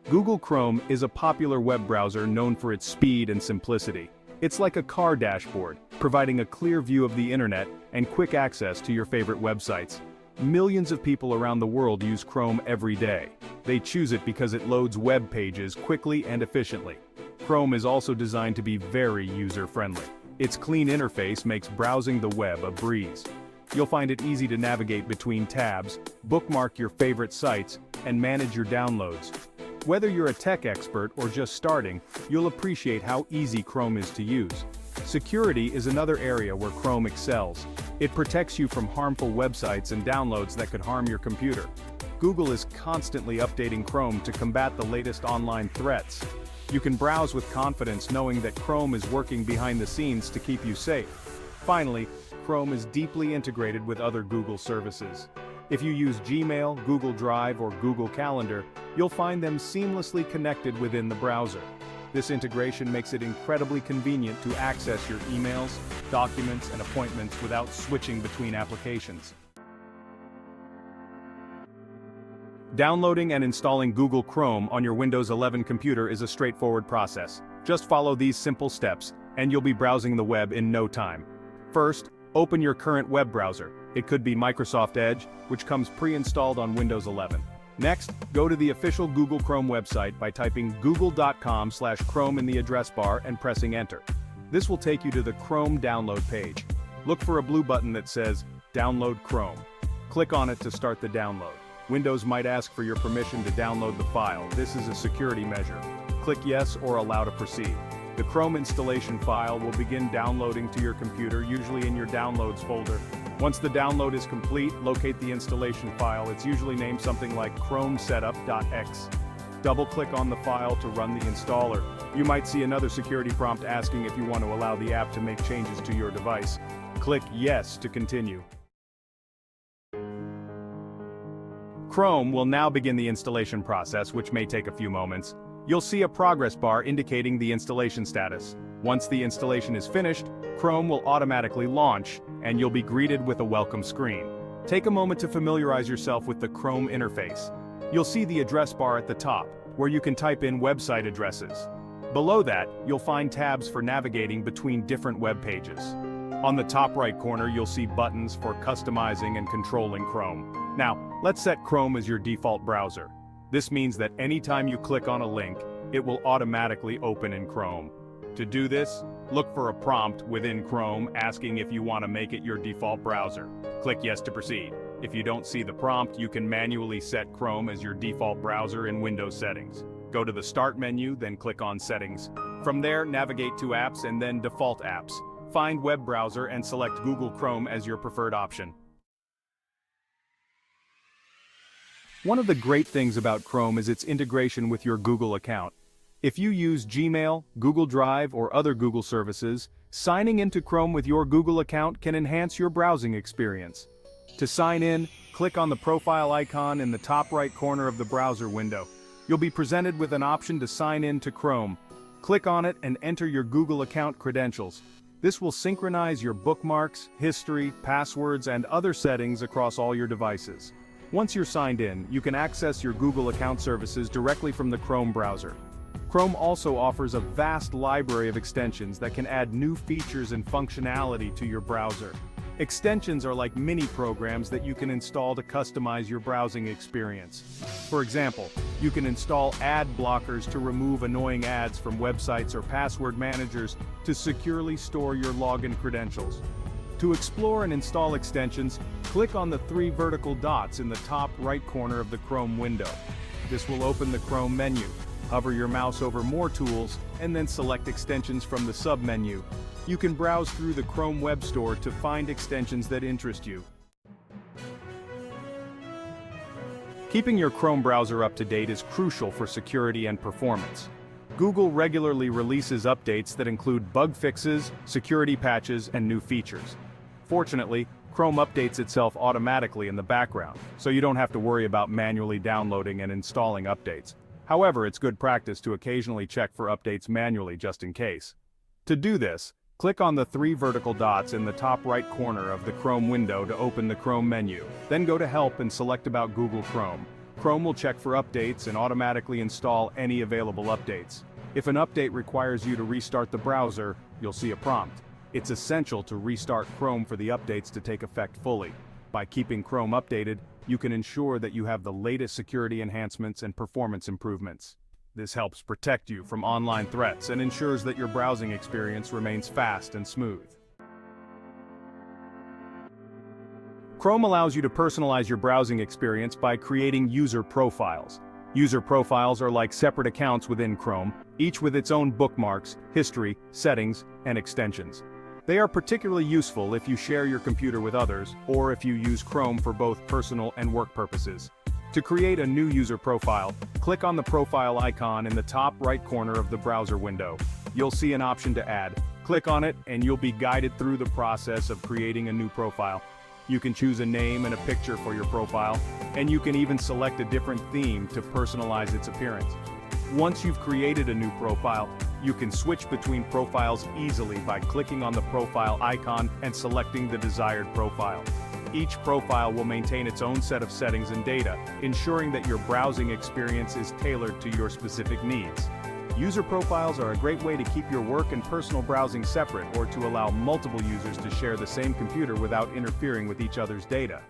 Google Chrome is a popular web browser known for its speed and simplicity. It's like a car dashboard, providing a clear view of the internet and quick access to your favorite websites. Millions of people around the world use Chrome every day. They choose it because it loads web pages quickly and efficiently. Chrome is also designed to be very user-friendly. Its clean interface makes browsing the web a breeze. You'll find it easy to navigate between tabs, bookmark your favorite sites, and manage your downloads. Whether you're a tech expert or just starting, you'll appreciate how easy Chrome is to use. Security is another area where Chrome excels. It protects you from harmful websites and downloads that could harm your computer. Google is constantly updating Chrome to combat the latest online threats. You can browse with confidence knowing that Chrome is working behind the scenes to keep you safe. Finally, Chrome is deeply integrated with other Google services. If you use Gmail, Google Drive, or Google Calendar, you'll find them seamlessly connected within the browser. This integration makes it incredibly convenient to access your emails, documents, and appointments without switching between applications. Downloading and installing Google Chrome on your Windows 11 computer is a straightforward process. Just follow these simple steps, and you'll be browsing the web in no time. First, open your current web browser. It could be Microsoft Edge, which comes pre-installed on Windows 11. Next, go to the official Google Chrome website by typing google.com/Chrome in the address bar and pressing enter. This will take you to the Chrome download page. Look for a blue button that says Download Chrome. Click on it to start the download. Windows might ask for your permission to download the file. This is a security measure. Click Yes or Allow to proceed. The Chrome installation file will begin downloading to your computer, usually in your Downloads folder. Once the download is complete, locate the installation file. It's usually named something like chromesetup.exe. Double-click on the file to run the installer. You might see another security prompt asking if you want to allow the app to make changes to your device. Click Yes to continue. Chrome will now begin the installation process, which may take a few moments. You'll see a progress bar indicating the installation status. Once the installation is finished, Chrome will automatically launch, and you'll be greeted with a welcome screen. Take a moment to familiarize yourself with the Chrome interface. You'll see the address bar at the top, where you can type in website addresses. Below that, you'll find tabs for navigating between different web pages. On the top right corner, you'll see buttons for customizing and controlling Chrome. Now, let's set Chrome as your default browser. This means that anytime you click on a link, it will automatically open in Chrome. To do this, look for a prompt within Chrome asking if you want to make it your default browser. Click Yes to proceed. If you don't see the prompt, you can manually set Chrome as your default browser in Windows settings. Go to the Start menu, then click on Settings. From there, navigate to Apps and then Default Apps. Find Web Browser and select Google Chrome as your preferred option. One of the great things about Chrome is its integration with your Google account. If you use Gmail, Google Drive, or other Google services, signing into Chrome with your Google account can enhance your browsing experience. To sign in, click on the profile icon in the top right corner of the browser window. You'll be presented with an option to sign in to Chrome. Click on it and enter your Google account credentials. This will synchronize your bookmarks, history, passwords, and other settings across all your devices. Once you're signed in, you can access your Google account services directly from the Chrome browser. Chrome also offers a vast library of extensions that can add new features and functionality to your browser. Extensions are like mini programs that you can install to customize your browsing experience. For example, you can install ad blockers to remove annoying ads from websites or password managers to securely store your login credentials. To explore and install extensions, click on the three vertical dots in the top right corner of the Chrome window. This will open the Chrome menu. Hover your mouse over More Tools, and then select Extensions from the sub-menu. You can browse through the Chrome Web Store to find extensions that interest you. Keeping your Chrome browser up to date is crucial for security and performance. Google regularly releases updates that include bug fixes, security patches, and new features. Fortunately, Chrome updates itself automatically in the background, so you don't have to worry about manually downloading and installing updates. However, it's good practice to occasionally check for updates manually just in case. To do this, click on the three vertical dots in the top right corner of the Chrome window to open the Chrome menu. Then go to Help and select about Google Chrome. Chrome will check for updates and automatically install any available updates. If an update requires you to restart the browser, you'll see a prompt. It's essential to restart Chrome for the updates to take effect fully. By keeping Chrome updated, you can ensure that you have the latest security enhancements and performance improvements. This helps protect you from online threats and ensures that your browsing experience remains fast and smooth. Chrome allows you to personalize your browsing experience by creating user profiles. User profiles are like separate accounts within Chrome, each with its own bookmarks, history, settings, and extensions. They are particularly useful if you share your computer with others, or if you use Chrome for both personal and work purposes. To create a new user profile, click on the profile icon in the top right corner of the browser window. You'll see an option to add. Click on it and you'll be guided through the process of creating a new profile. You can choose a name and a picture for your profile, and you can even select a different theme to personalize its appearance. Once you've created a new profile, you can switch between profiles easily by clicking on the profile icon and selecting the desired profile. Each profile will maintain its own set of settings and data, ensuring that your browsing experience is tailored to your specific needs. User profiles are a great way to keep your work and personal browsing separate, or to allow multiple users to share the same computer without interfering with each other's data.